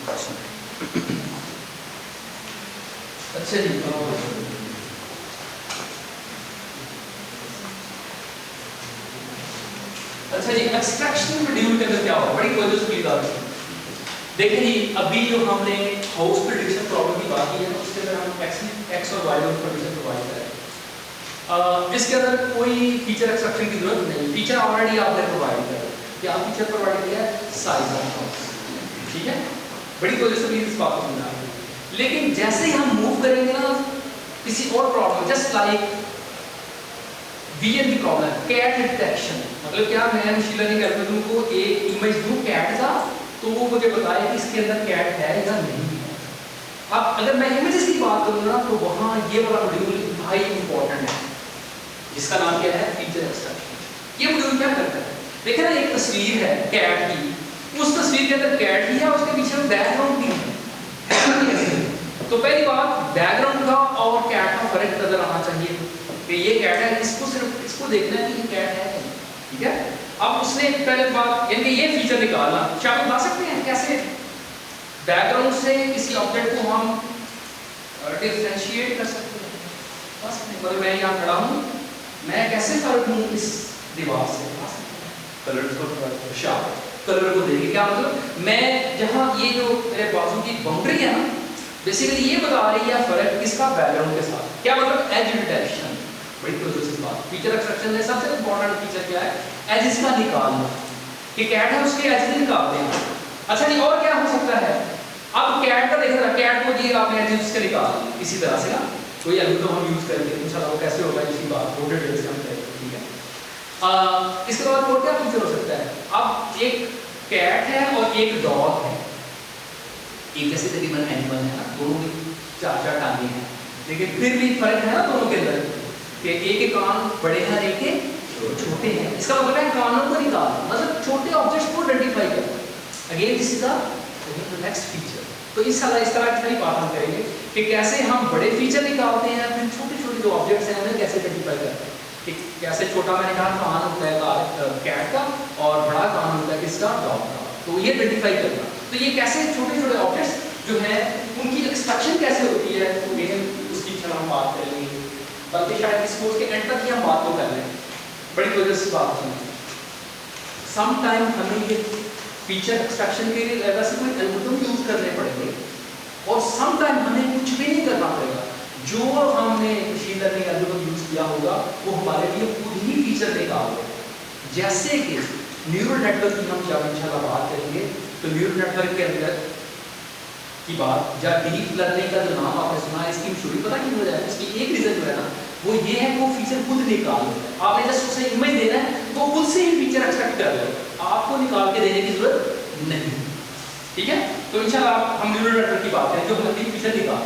अच्छा जी, अच्छा जी, extraction module के अंदर क्या होगा, बड़ी वजह से प्लीज आप देखिए जी। अभी जो हमने हाउस प्रेडिक्शन प्रॉब्लम की बात की है, उसके अंदर हम एक्स और वाई प्रेडिक्शन प्रोवाइड करें। इसके अंदर कोई फीचर एक्सट्रैक्शन की जरूरत नहीं, फीचर ऑलरेडी आपने प्रोवाइड किया। क्या फीचर प्रोवाइड किया है? साइज ऑफ हाउस, ठीक है। बड़ी वजह से प्लीज इस बात को समझना। लेकिन जैसे ही हम मूव करेंगे ना किसी और प्रॉब्लम, जस्ट लाइक वीएन की प्रॉब्लम, कैट डिटेक्शन, मतलब क्या मैं मशीन लर्निंग एल्गोरिथम को एक इमेज दूं कैट का, तो वो मुझे बताए कि इसके अंदर कैट है या नहीं है। अब अगर मैं इमेजेस की बात करूं ना, तो वहां ये वाला मॉड्यूल भाई इंपॉर्टेंट है, जिसका नाम क्या है? Feature extraction. ये मॉड्यूल क्या करता है? देखिए ना, एक तस्वीर है कैट की, उस तस्वीर के अंदर कैट भी है, उसके पीछे बैकग्राउंड भी है। तो पहली बात, बैकग्राउंड का और कैट का फर्क नजर आना चाहिए कि ये कैट है, इसको सिर्फ इसको देखना है कि ये कैट है, ठीक है। अब उसने पहले बात यानी ये फीचर निकालना, क्या आप बता सकते हैं कैसे बैकग्राउंड से किसी ऑब्जेक्ट को हम डिफरेंशिएट कर सकते हैं? बस मतलब मैं यहाँ खड़ा हूँ, मैं कैसे फर्क हूँ इस दीवार से? कलर को शार्प कलर को देखिए, क्या मतलब मैं जहाँ ये जो मेरे बाजू की बाउंड्री है ना, बेसिकली ये बता रही है फर्क किसका? बैकग्राउंड के साथ। क्या मतलब? As detection. बड़ी प्रोसेस बात। फीचर एक्सट्रैक्शन में सबसे इंपॉर्टेंट फीचर क्या है? एजेस का निकालना, कि कैट है उसके एजेस निकालते हैं। अच्छा जी, और क्या हो सकता है? अब कैट का देखा था, कैट को दिए आपने एजेस उसके निकाल इसी तरह से ना, कोई एल्गोरिथम हम यूज करेंगे इंशाल्लाह, वो कैसे होगा इसकी बात थोड़े देर से हम करेंगे, ठीक है। इसके बाद और क्या फीचर हो सकता है? अब एक कैट है और एक डॉग है, एक जैसे तकरीबन एनिमल है ना, दोनों की चार टांगे हैं, लेकिन फिर भी फर्क है ना दोनों के अंदर, कि एक के कान बड़े हैं, एक के छोटे हैं। इसका मतलब है कानों को निकालना, मतलब छोटे ऑब्जेक्ट्स को आइडेंटिफाई करना। Again this is the next feature. तो इस तरह की बात हम करेंगे कि कैसे हम बड़े फीचर निकालते हैं, फिर छोटे-छोटे जो ऑब्जेक्ट्स हैं उन्हें कैसे आइडेंटिफाई करते हैं। कि कैसे छोटा मैंने कहा कान होता है कैट का और बड़ा कान होता है किसका? डॉग का। तो ये आइडेंटिफाई करना। तो ये कैसे छोटे-छोटे ऑब्जेक्ट्स जो हैं उनकी एक्सट्रैक्शन कैसे होती है, तो ये उसकी हम बात करेंगे, बल्कि शायद इस कोर्स के एंड तक ही हम बात तो कर लें। बड़ी वजह से बात सुनिए। सम टाइम हमें ये फीचर एक्सट्रैक्शन के लिए वैसे कोई एल्गोरिथम यूज करने पड़ेंगे, और सम टाइम हमें कुछ भी नहीं करना पड़ेगा। जो हमने मशीन लर्निंग एल्गोरिथम यूज किया होगा वो हमारे लिए खुद ही फीचर निकाल देगा। जैसे कि न्यूरल नेटवर्क की हम जब इंशाल्लाह बात करेंगे, तो न्यूरल नेटवर्क के अंदर की बात, जब डीप लर्निंग का जो नाम आपने सुना है, इसकी मशहूरी पता क्यों हो जाए? इसकी एक रीजन जो है ना, वो ये है कि वो फीचर खुद निकाल देता है। आपने जस्ट उसे इमेज देना है, वो खुद से ही फीचर एक्सट्रैक्ट कर लेगा, आपको निकाल के देने की जरूरत नहीं, ठीक है। तो इंशाल्लाह हम न्यूरल नेटवर्क की बात करें जो हमें फीचर निकाल,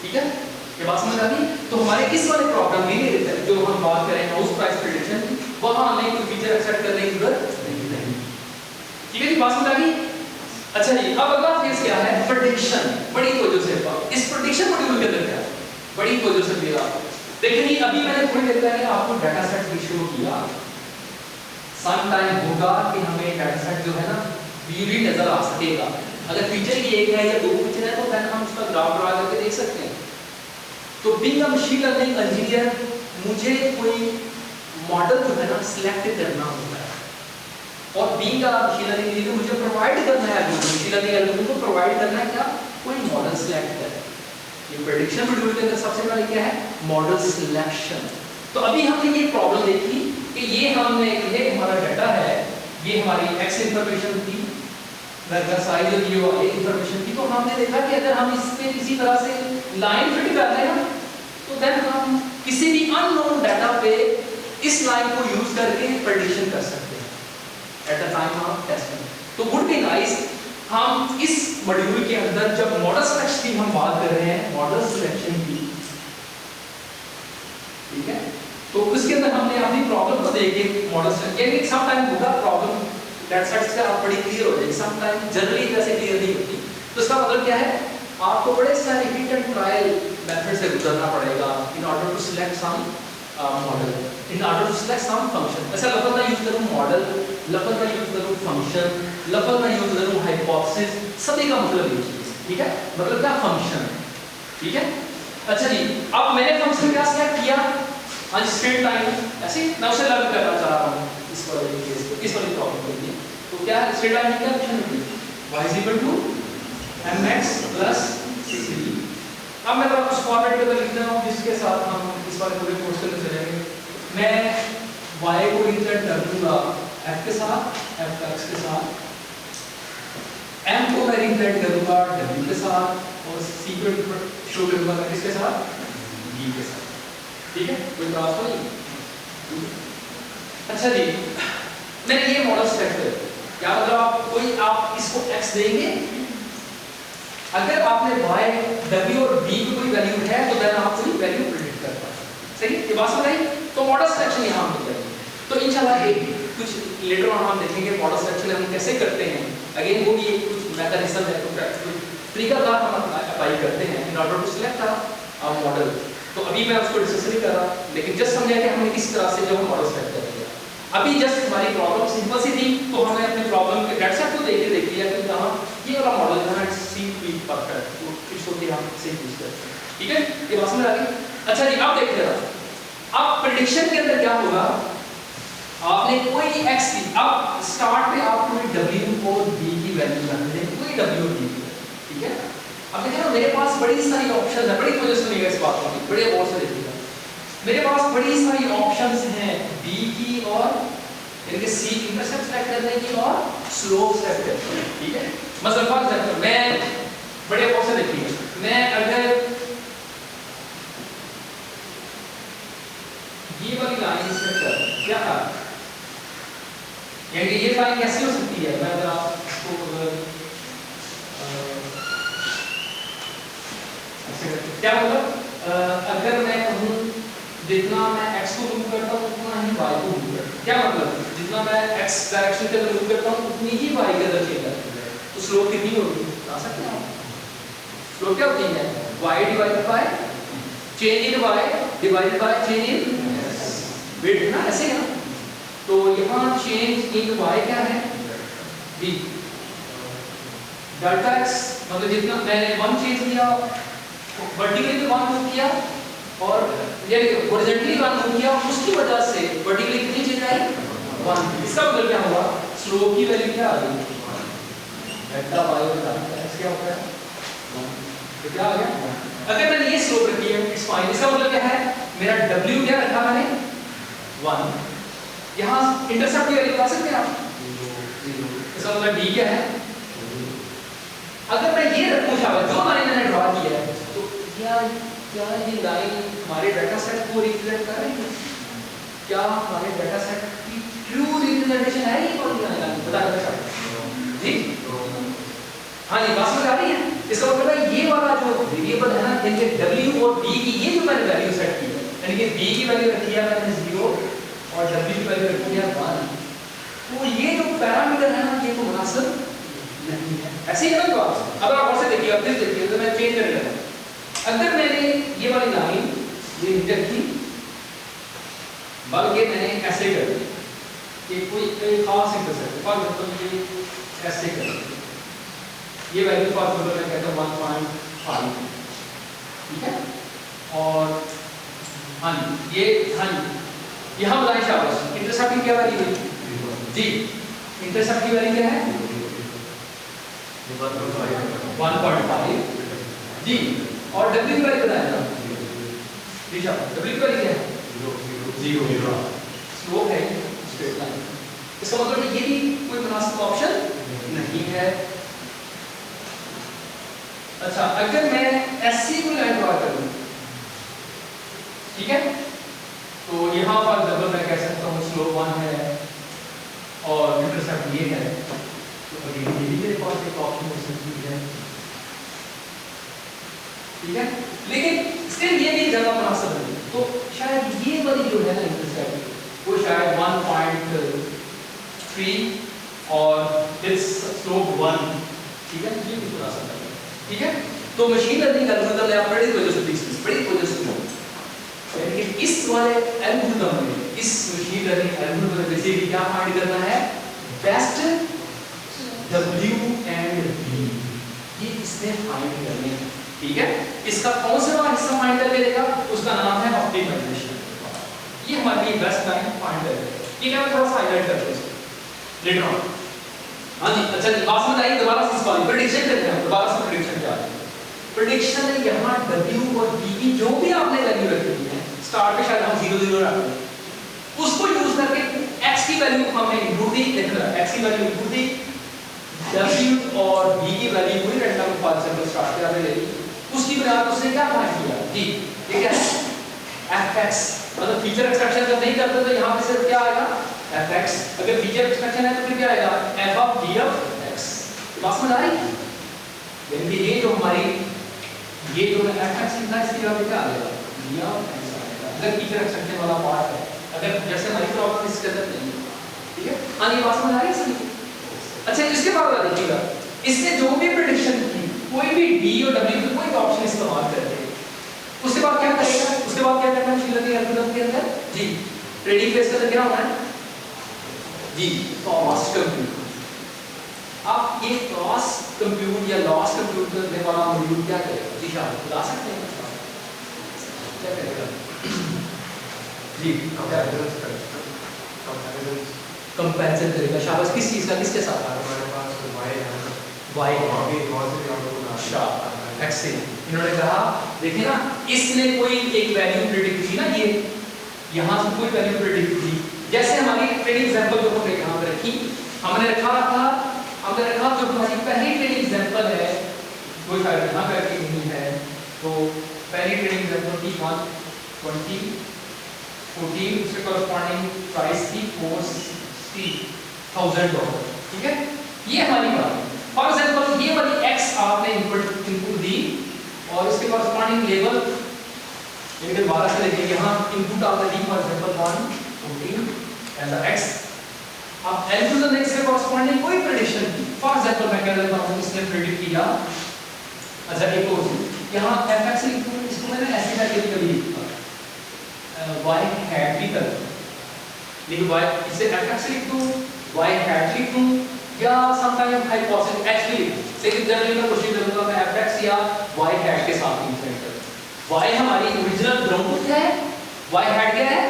ठीक है। ये बात समझ आ गई? तो हमारे इस वाले प्रॉब्लम में जो हम बात करें हाउस प्राइस प्रेडिक्शन, वहां हमें कोई फीचर एक्सट्रैक्ट करने की जरूरत नहीं, ठीक है जी, बात समझ आ गई? अच्छा जी, अब अगला फेज क्या है? प्रेडिक्शन। बड़ी वजह से इस प्रेडिक्शन मॉड्यूल के अंदर क्या है? बड़ी वजह से दिया देखिए, अभी मैंने थोड़ी देर पहले आपको डाटा सेट भी शुरू किया। सम टाइम होगा कि हमें डाटा सेट जो है ना विजुअली नजर आ सकेगा। अगर फीचर ही एक है या दो फीचर है तो फिर हम उसका ग्राफ ड्रा करके देख सकते हैं। तो being a machine learning engineer, मुझे कोई मॉडल जो है ना सिलेक्ट करना होता है, और being a machine learning engineer मुझे प्रोवाइड करना है मशीन लर्निंग एल्गोरिथम को प्रोवाइड करना है क्या? कोई मॉडल सिलेक्ट करें। ये प्रेडिक्शन मॉड्यूल के अंदर सबसे पहले क्या है? Model selection. तो अभी हमने ये प्रॉब्लम देखी कि ये हमने ये हमारा डाटा है, ये हमारी एक्स इंफॉर्मेशन थी, घर का साइज और ये वाली इंफॉर्मेशन थी। तो हमने देखा कि अगर हम इस पे किसी तरह से लाइन फिट कर दें ना, तो देन हम किसी भी अननोन डाटा पे इस लाइन को यूज करके प्रेडिक्शन कर सकते हैं at the time of testing. तो वुड बी नाइस हम इस मॉड्यूल के अंदर जब मॉडल सिलेक्शन की हम बात कर रहे हैं, मॉडल सिलेक्शन की, ठीक है, तो उसके अंदर हमने अपनी प्रॉब्लम को देखे मॉडल सिलेक्शन, यानी सम टाइम होगा प्रॉब्लम दैट सेट्स से आप बड़ी क्लियर हो जाएगी, सम टाइम जनरली वैसे क्लियर नहीं होती। तो इसका मतलब क्या है? आपको बड़े सारे हिट एंड ट्रायल मेथड से गुजरना पड़ेगा in order to select some model, in order to select some function. ऐसा लफ्ज़ ना यूज करूं मॉडल, लफज में यूज करूँ फंक्शन, लफज में यूज करूँ हाइपोथेसिस, सभी का मतलब ये चीज, ठीक है, मतलब क्या फंक्शन है, ठीक है। अच्छा जी, अब मैंने फंक्शन क्या सेलेक्ट किया, आज स्ट्रेट लाइन ऐसे मैं उसे लर्न करना चाह रहा हूँ इस वाले केस को, इस वाली प्रॉब्लम के लिए। तो क्या स्ट्रेट लाइन में क्या ऑप्शन है, y is equal to mx plus c। अब मैं तो उस फॉर्मेट के अंदर लिख रहा हूँ जिसके साथ हम इस वाले पूरे कोर्स में चलेंगे। मैं y को रिप्रेजेंट कर दूंगा f के साथ, f का x के साथ, m को मैं रिप्रेजेंट करूंगा w के साथ, और c को शो करूंगा किसके साथ, d के साथ, ठीक है, कोई क्रॉस तो नहीं। अच्छा जी, मैंने ये मॉडल सेट कर, क्या मतलब आप इसको x देंगे, अगर आपने y, w और d की कोई वैल्यू है तो देन आप कोई वैल्यू प्रेडिक्ट कर पाएंगे, सही, ये बात समझ आई। तो मॉडल सिलेक्शन यहाँ मिल जाएगी। तो इंशाल्लाह एक कुछ लेटर ऑन हम देखेंगे मॉडल सिलेक्शन हम कैसे करते हैं, अगेन वो भी एक कुछ मैकेनिज्म है, कुछ तरीकाकार हम अप्लाई करते हैं in order to select our model. तो अभी मैं उसको डिस्कस नहीं कर रहा, लेकिन जस्ट समझा कि हमने किस तरह से जो मॉडल सेलेक्ट कर लिया। अभी जस्ट हमारी प्रॉब्लम सिंपल सी थी, तो हमने अपने प्रॉब्लम के डेटा सेट को देख लिया कि कहाँ ये वाला मॉडल है, it's see to be perfect, तो इट्स ओके, हम इसे यूज करते हैं, ठीक है, ये बात समझ आ गई। अच्छा जी, अब देखिए अब प्रेडिक्शन के अंदर क्या होगा, आपने कोई x की, अब स्टार्ट पे आप कोई w और d की वैल्यू रख दें, कोई w और d की, ठीक है। अब देखिए ना मेरे पास बड़ी सारी ऑप्शंस है, बड़ी वजह सुनिएगा इस बात को, बड़े गौर से देखिएगा, मेरे पास बड़ी सारी ऑप्शंस हैं d की और इनके c इंटरसेप्ट सेलेक्ट करने की और स्लोप सेलेक्ट करने की, ठीक है। मतलब फॉर एग्जांपल मैं बड़े गौर से देखिए, मैं अगर ये वाली लाइन सेट कर, क्या था, यानी ये लाइन कैसी हो सकती है, मैं अगर आपको क्या मतलब अगर मैं कहूँ जितना मैं x को मूव करता हूँ उतना ही y को मूव करता हूँ, क्या मतलब जितना मैं x डायरेक्शन के अंदर मूव करता हूँ उतनी ही y के अंदर चेंज आती है, तो स्लोप कितनी होगी बता सकते हैं आप, स्लोप क्या होती है, y divided by change in y divided by change in weight ना, ऐसे है ना। तो यहाँ चेंज इन y क्या है, d डेल्टा x, मतलब जितना मैंने 1 चेंज किया वर्टिकली भी 1 मूव किया और ये हॉरिजॉन्टली 1 मूव किया, उसकी वजह से वर्टिकली कितनी चेंज आई 1। इसका मतलब क्या हुआ, स्लोप की वैल्यू क्या आ गई, डेल्टा y और डेल्टा x क्या होता है 1, तो क्या आ गया। अगर मैंने ये स्लोप रखी है इट्स फाइन, इसका मतलब क्या है, मेरा w क्या रखा मैंने 1, यहाँ इंटरसेप्ट की वैल्यू बता सकते हैं आप 0, इसका मतलब d क्या है। अगर मैं ये रखूं शायद जो लाइन मैंने ड्रा किया है, तो क्या ये लाइन हमारे डाटा सेट को रिप्रेजेंट कर रही है, क्या हमारे डाटा सेट की ट्रू रिप्रेजेंटेशन है ये वाली लाइन, बता सकते जी। हाँ जी, बात समझ आ रही है। इसका मतलब है ये वाला जो वेरिएबल है ना, इनके w और d की ये जो मैंने वैल्यू सेट की है, यानी कि d की वैल्यू रखी है मैंने 0 और w की वैल्यू रखी है 1, तो ये जो पैरामीटर है ना ये तो मुनासिब नहीं है, ऐसे ही है ना। तो अगर आप और से देखिए, प्लीज देखिए, तो मैं चेंज कर लेता हूं, अगर मैंने ये वाली लाइन ये इंटर की बल्कि मैंने ऐसे कर दिया कि कोई खास इंटरसेप्ट, फॉर एग्जांपल ये ऐसे कर दिया, ये वैल्यू फॉर एग्जांपल मैं कहता हूं 1.5, ठीक है। और हाँ जी ये, हाँ जी यहाँ बताएं शाबाश, इंटरसेप्ट की क्या वैल्यू है जी, इंटरसेप्ट की वैल्यू क्या है 1.5 जी, और w की वैल्यू बताया था दिशा, w की वैल्यू क्या है 0, स्लोप है स्ट्रेट लाइन, इसका मतलब ये भी कोई मुनासिब ऑप्शन नहीं है। अच्छा, अगर मैं ऐसी कोई लाइन ड्रा करूं, ठीक है, तो यहां पर जब मैं कह सकता हूं स्लोप 1 है और इंटरसेप्ट ये है, तो ये भी मेरे पास एक ऑप्शन हो सकती है, ठीक है, लेकिन स्टिल ये भी ज्यादा मुनासिब है, तो शायद ये वाली जो है ना इंटरसेप्ट वो शायद 1.3 और इट्स स्लोप 1, ठीक है, ये भी मुनासिब है, ठीक है। तो मशीन लर्निंग एल्गोरिथम में आप बड़ी वजह से यानी कि इस वाले एल्गोरिथम में, इस मशीन लर्निंग एल्गोरिथम में बेसिकली क्या फाइंड करना है, बेस्ट W एंड V, ये इसने फाइंड करने हैं, ठीक है। इसका कौन सा वाला हिस्सा फाइंड करके देगा, उसका नाम है ऑप्टिमाइजेशन। ये हमारे लिए बेस्ट टाइम फाइंड करेगा। ये क्या, मैं थोड़ा सा हाईलाइट करता हूं लेटर ऑन। हाँ जी, अच्छा जी, बात समझ आई। दोबारा से इसको प्रेडिक्शन करते हैं, दोबारा से प्रेडिक्शन क्या है। प्रेडिक्शन है यहाँ W और V की जो भी आपने वैल्यू रखी है, स्टार्ट पे शायद हम 0 0 रखते हैं, उसको यूज करके x की वैल्यू हमने इनपुट दी, देखो x की वैल्यू इनपुट दी, W और V की वैल्यू कोई रैंडम फॉर एग्जांपल स्टार्ट पे आपने ले ली, उसकी बुनियाद पर उसने क्या फाइंड किया जी, ये क्या है fx, मतलब फीचर एक्सट्रैक्शन जब नहीं करते तो यहाँ पे सिर्फ क्या आएगा fx, अगर फीचर एक्सट्रैक्शन है तो फिर क्या आएगा f of g of x। बात समझ आ रही है? यानी कि ये जो हमारी ये जो fx लिखा है इसकी जगह पे क्या आ जाएगा g of x आएगा, अगर फीचर एक्सट्रैक्शन वाला पार्ट है, अगर जैसे हमारी प्रॉब्लम इसके अंदर नहीं है, ठीक है। हाँ ये बात समझ आ रही है सभी? अच्छा इसके बाद देखिएगा, इसने जो भी प्रेडिक्शन की कोई भी d और w का कोई ऑप्शन इस्तेमाल करके उसके बाद क्या करेगा, उसके बाद क्या करना है मशीन लर्निंग एल्गोरिथम के अंदर जी, ट्रेनिंग फेज के अंदर क्या होना है जी, क्रॉस कंप्यूट। आप ये क्रॉस कंप्यूट या लॉस कंप्यूट करने वाला मॉड्यूल क्या करेगा जी, शायद बता सकते हैं क्या करेगा जी, कंपैरिजन करेगा। शाबाश, किस चीज का, किसके साथ? हमारे पास y अच्छा x से इन्होंने कहा देखिए ना, इसने कोई एक वैल्यू प्रेडिक्ट की ना, ये यहाँ से कोई वैल्यू प्रेडिक्ट की, जैसे हमारी ट्रेनिंग एग्जांपल जो हमने यहाँ पे रखी, हमने रखा जो हमारी पहली ट्रेनिंग एग्जांपल है वो शायद यहाँ पे रखी नहीं है, तो पहली ट्रेनिंग एग्जांपल थी 120 14, उसके कॉरस्पॉन्डिंग प्राइस थी $40,000, ठीक है। ये हमारी बात है। फॉर एग्जांपल ये वाली x आपने इनपुट दी और इसके कॉरस्पॉन्डिंग लेवल यानी कि 12 से लेके यहाँ इनपुट आपने दी, फॉर एग्जांपल 114 एज x। अब n टू द नेक्स्ट के कॉरस्पॉन्डिंग कोई प्रेडिक्शन की, फॉर एग्जांपल मैं कह देता हूँ इसने प्रेडिक्ट किया, अच्छा एक और चीज यहाँ fx इनपुट, इसको मैंने ऐसे करके कभी लिखा y हैट भी कर, लेकिन y इसे fx लिख दूं, y हैट लिख दूं, या समटाइम हाइपोथेसिस h भी लिख दूं, लेकिन जनरली मैं कोशिश करूंगा मैं fx या y हैट के साथ इंक्रीमेंट करूं। y हमारी ओरिजिनल ग्राउंड है, y हैट क्या है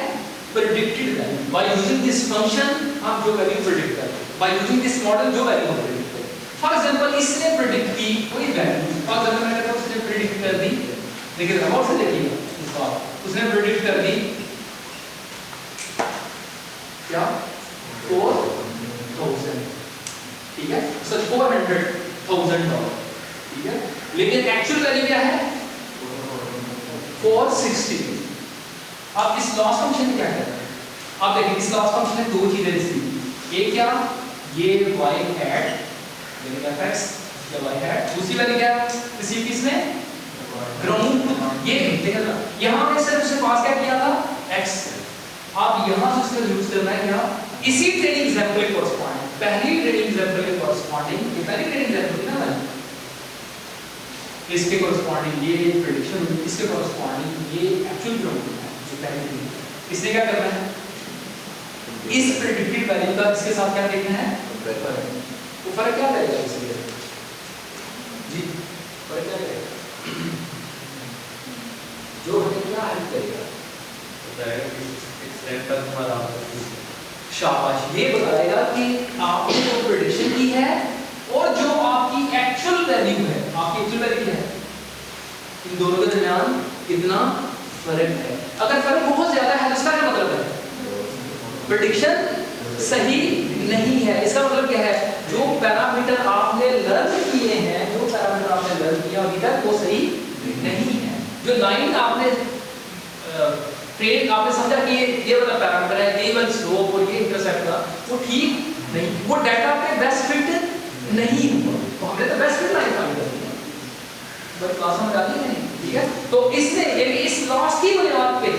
predicted value, by using this function हम जो वैल्यू प्रेडिक्ट करते हैं, बाय यूजिंग दिस मॉडल जो वैल्यू हम प्रेडिक्ट करते हैं। फॉर एग्जांपल इसने प्रेडिक्ट की कोई वैल्यू, फॉर एग्जांपल मैंने कहा उसने प्रेडिक्ट कर दी, लेकिन गौर से देखिएगा इस बार उसने प्रेडिक्ट कर दी क्या 4,000, ठीक है, सच $400,000, ठीक है, लेकिन एक्चुअल वैल्यू क्या है 460। अब इस लॉस फंक्शन में क्या करना है, अब देखिए इस लॉस फंक्शन में दो चीजें रिसीव, एक क्या ये y हैट यानी fx या y हैट, दूसरी वाली क्या रिसीव किसने ग्राउंड, ये देखना यहां पे सिर्फ उसने पास क्या किया था x, अब यहां से उसका यूज करना है क्या इसी ट्रेनिंग एग्जांपल के कॉरस्पॉन्डिंग, पहली ट्रेनिंग एग्जांपल के कॉरस्पॉन्डिंग, ये पहली ट्रेनिंग एग्जांपल थी ना, इसके कॉरस्पॉन्डिंग ये प्रेडिक्शन हुई, इसके कॉरस्पॉन्डिंग ये एक्चुअल ग्राउंड है जो पहले थी। इसने क्या करना है इस प्रेडिक्टेड वैल्यू का इसके साथ क्या देखना है तो फर्क क्या रहेगा इसलिए जी, फर्क क्या रहेगा जो हमें क्या हेल्प करेगा शाबाश, ये बताएगा कि आपने जो प्रेडिक्शन की है और जो आपकी एक्चुअल वैल्यू है, आपकी एक्चुअल वैल्यू है, इन दोनों के दरमियान कितना फर्क है। अगर फर्क बहुत ज्यादा है तो इसका क्या मतलब है प्रेडिक्शन सही नहीं है। इसका मतलब क्या है जो पैरामीटर आपने लर्न किए हैं, जो पैरामीटर आपने लर्न किया अभी तक वो सही नहीं है। जो लाइन आपने ट्रेन आपने समझा कि ये वाला पैरामीटर है, ये वाला स्लोप और ये इंटरसेप्ट का, वो ठीक नहीं, वो डाटा पे बेस्ट फिट नहीं हुआ, तो हमने तो बेस्ट फिट लाइन फाइंड कर दी, बट क्लास में डाली नहीं, ठीक है। तो इससे यानी इस लॉस की बुनियाद पे,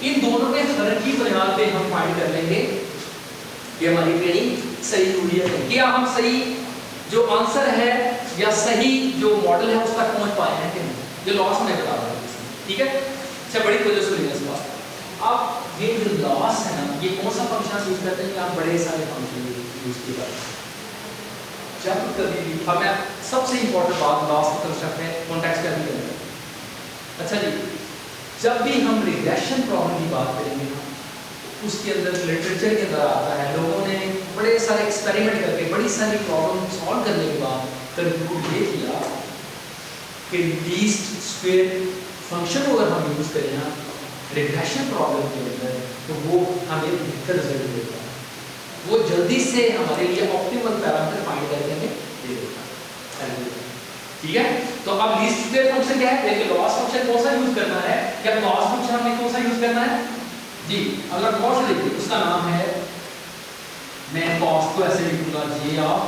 इन दोनों के फर्क की बुनियाद पे हम फाइंड कर लेंगे कि हमारी ट्रेनिंग सही हुई है, क्या हम सही जो आंसर है या सही जो मॉडल है उस तक पहुंच पाए हैं कि नहीं, जो लॉस में बता रहा हूं, ठीक है। अच्छा बड़ी वजह सुनिए इस बात, अब ये जो लॉस है ना, ये कौन सा फंक्शन यूज करते हैं, आप बड़े सारे फंक्शन यूज किया जाता है। जब कभी भी अब मैं सबसे इंपॉर्टेंट बात लास्ट कंसेप्ट है कॉन्टेक्स्ट का भी करेंगे। अच्छा जी, जब भी हम रिग्रेशन प्रॉब्लम की बात करेंगे ना, उसके अंदर लिटरेचर के अंदर आता है, लोगों ने बड़े सारे एक्सपेरिमेंट करके बड़ी सारी प्रॉब्लम सॉल्व करने के बाद कंक्लूड ये किया कि लीस्ट स्क्वायर फंक्शन अगर हम यूज करें ना रिग्रेशन प्रॉब्लम के अंदर, तो वो हमें बेहतर रिजल्ट देता है, वो जल्दी से हमारे लिए ऑप्टिमल पैरामीटर फाइंड करके हमें दे देता है। ठीक है, तो अब लीस्ट स्क्वायर फंक्शन क्या है, देखिए लॉस फंक्शन कौन सा यूज करना है, या लॉस फंक्शन हमें कौन सा यूज करना है जी, अगर कौन सा देखिए उसका नाम है, मैं कॉस को ऐसे लिखूंगा J of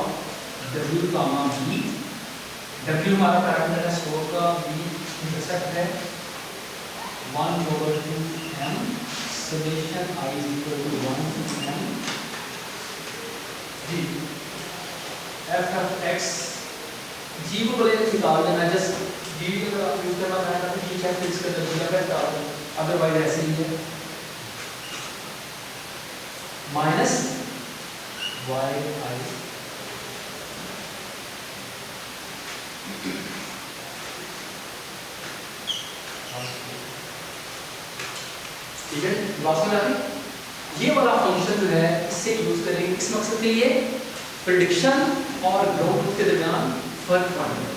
w comma b, w हमारा पैरामीटर है स्कोर का, b इंटरसेप्ट है 1/2m summation I is equal to 1 to m ji f of x, g को बोले निकाल देना, जस्ट g को अगर यूज करना है तो ठीक है, फिक्स कर देना है, डाल दो, अदरवाइज ऐसे ही है माइनस yi ठीक है, बात समझ आ रही। ये वाला फंक्शन जो है इससे यूज करेंगे किस मकसद के लिए, प्रेडिक्शन और ग्रोथ के दरमियान फर्क फाइंड करना।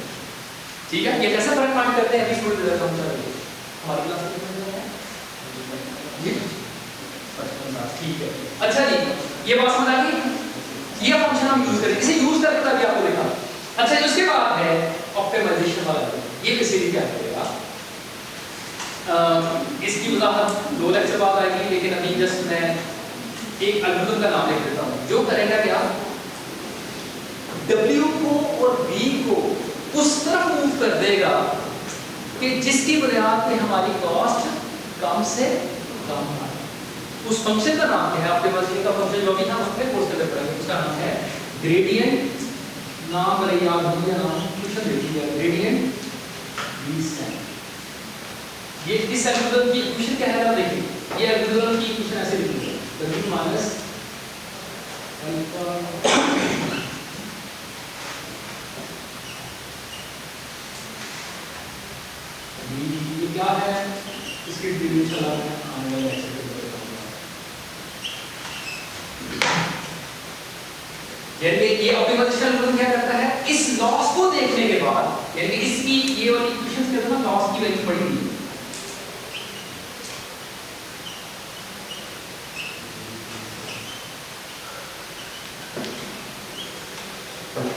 ठीक है, ये कैसे फर्क फाइंड करते हैं अभी थोड़ी देर समझाएंगे हमारी क्लास में जी। ठीक है, अच्छा जी, ये बात समझ आ गई, ये फंक्शन हम यूज करेंगे, इसे यूज करके अभी आपको देखा। अच्छा, उसके बाद है ऑप्टिमाइजेशन वाला, ये बेसिकली क्या करेगा, इसकी वजाहत 2 लेक्चर बाद आएगी, लेकिन अभी जस्ट मैं एक एल्गोरिथम का नाम लिख देता हूँ। जो करेगा क्या, W को और B को उस तरफ मूव कर देगा कि जिसकी बुनियाद पे हमारी कॉस्ट कम से कम आए। उस फंक्शन का नाम क्या है, ऑप्टिमाइजेशन का फंक्शन जो भी हम अपने कोर्स में पढ़ेंगे उसका नाम है ग्रेडियंट, नाम रही याद होगी, नाम फंक्शन देखिए ग्रेडियंट डिसेंट। ये इस एल्गोरिथम की इक्वेशन क्या है, देखिए ये एल्गोरिथम की इक्वेशन ऐसे लिखी है, w माइनस अल्फा ये क्या है, इसकी डिवीजन आने वाला है। यानी ये ऑप्टिमाइजेशन एल्गोरिथम क्या करता है, इस लॉस को देखने के बाद, यानी इसकी ये वाली इक्वेशन के अंदर लॉस की वैल्यू पड़ी हुई है,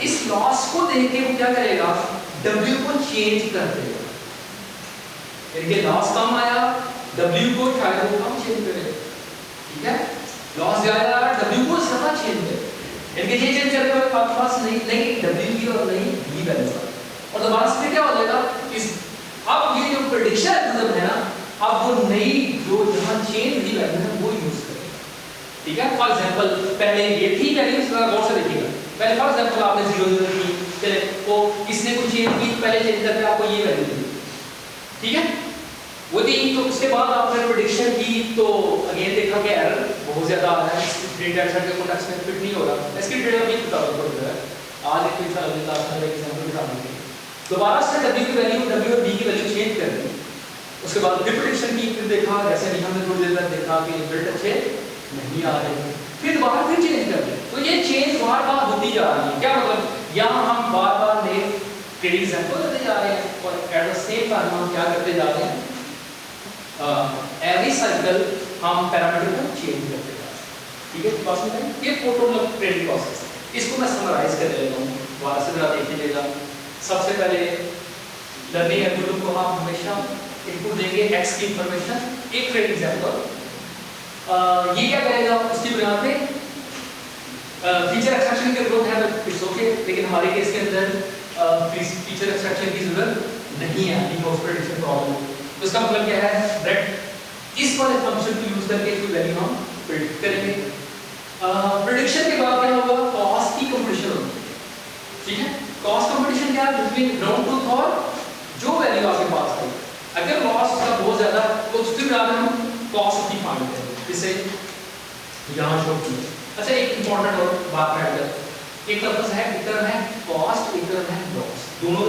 इस लॉस को देख के वो क्या करेगा, W को चेंज कर देगा, यानी लॉस कम आया, W को शायद वो कम चेंज करेगा। ठीक है, लॉस ज्यादा आया, W को ज्यादा चेंज करेगा, यानी ये चेंज करके आपके पास नहीं W की और नहीं B वैल्यू, और दोबारा से क्या हो जाएगा, इस अब ये जो प्रेडिक्शन एल्गोरिथम है ना, अब वो नई जो जहां चेंज हुई वैल्यू है वो यूज करेगा। ठीक है, फॉर एग्जांपल पहले ये थी वैल्यू, इसका गौर से देखिएगा, पहले फॉर एग्जांपल आपने 0 की, चले वो किसने कुछ चेंज की, पहले चेंज करके आपको ये वैल्यू दी। ठीक है, वो दी, तो उसके बाद आपने प्रेडिक्शन की, तो अगेन देखा कि एरर बहुत ज्यादा आ रहा है, डेटा सेट के कॉन्टेक्स्ट में फिट नहीं हो रहा, इसकी डेटा भी बता दो पड़ आज एक मिसाल देता हूं, एग्जांपल बता दूंगा। दोबारा से W की वैल्यू, W और B की वैल्यू चेंज कर दी, उसके बाद प्रेडिक्शन की, फिर देखा जैसे अभी हमने थोड़ी देर तक देखा कि रिजल्ट अच्छे नहीं आ रहे, फिर दोबारा फिर चेंज कर दे, तो ये चेंज बार बार होती जा रही है। क्या मतलब, यहाँ हम बार बार नए ट्रेडिंग सैंपल लेते जा रहे हैं और एट द सेम टाइम हम क्या करते जा रहे हैं, एवरी साइकिल हम पैरामीटर को चेंज करते जा रहे हैं। ठीक है, बात समझ आई, ये टोटल ट्रेडिंग प्रोसेस, इसको मैं समराइज कर देता हूँ, दोबारा से जरा देख लीजिएगा। सबसे पहले लर्निंग एल्गोरिथम को हम हमेशा इनपुट देंगे x की इंफॉर्मेशन, एक ट्रेडिंग सैंपल, ये क्या करेगा, उसकी बुनियाद पे फीचर एक्सट्रैक्शन के ग्रुप है तो इट्स ओके, लेकिन हमारे केस के अंदर फीचर एक्सट्रैक्शन की जरूरत नहीं है, डिफॉल्ट प्रेडिक्शन प्रॉब्लम। तो इसका मतलब क्या है, दैट इस वाले फंक्शन को यूज करके कोई वैल्यू हम प्रेडिक्ट करेंगे। प्रेडिक्शन के बाद क्या होगा, कॉस्ट की कंपटीशन होगी। ठीक है, कॉस्ट कंपटीशन क्या है, बिटवीन ग्राउंड ट्रूथ और जो वैल्यू आपके पास है। अगर लॉस उसका बहुत ज्यादा, तो उसके बाद हम कॉस्ट की फाइंड करेंगे, जिसे यहाँ शो किया अच्छा एक इंपॉर्टेंट और बात ऐड कर, एक लफ्ज है, एक टर्म है कॉस्ट, एक टर्म है लॉस, दोनों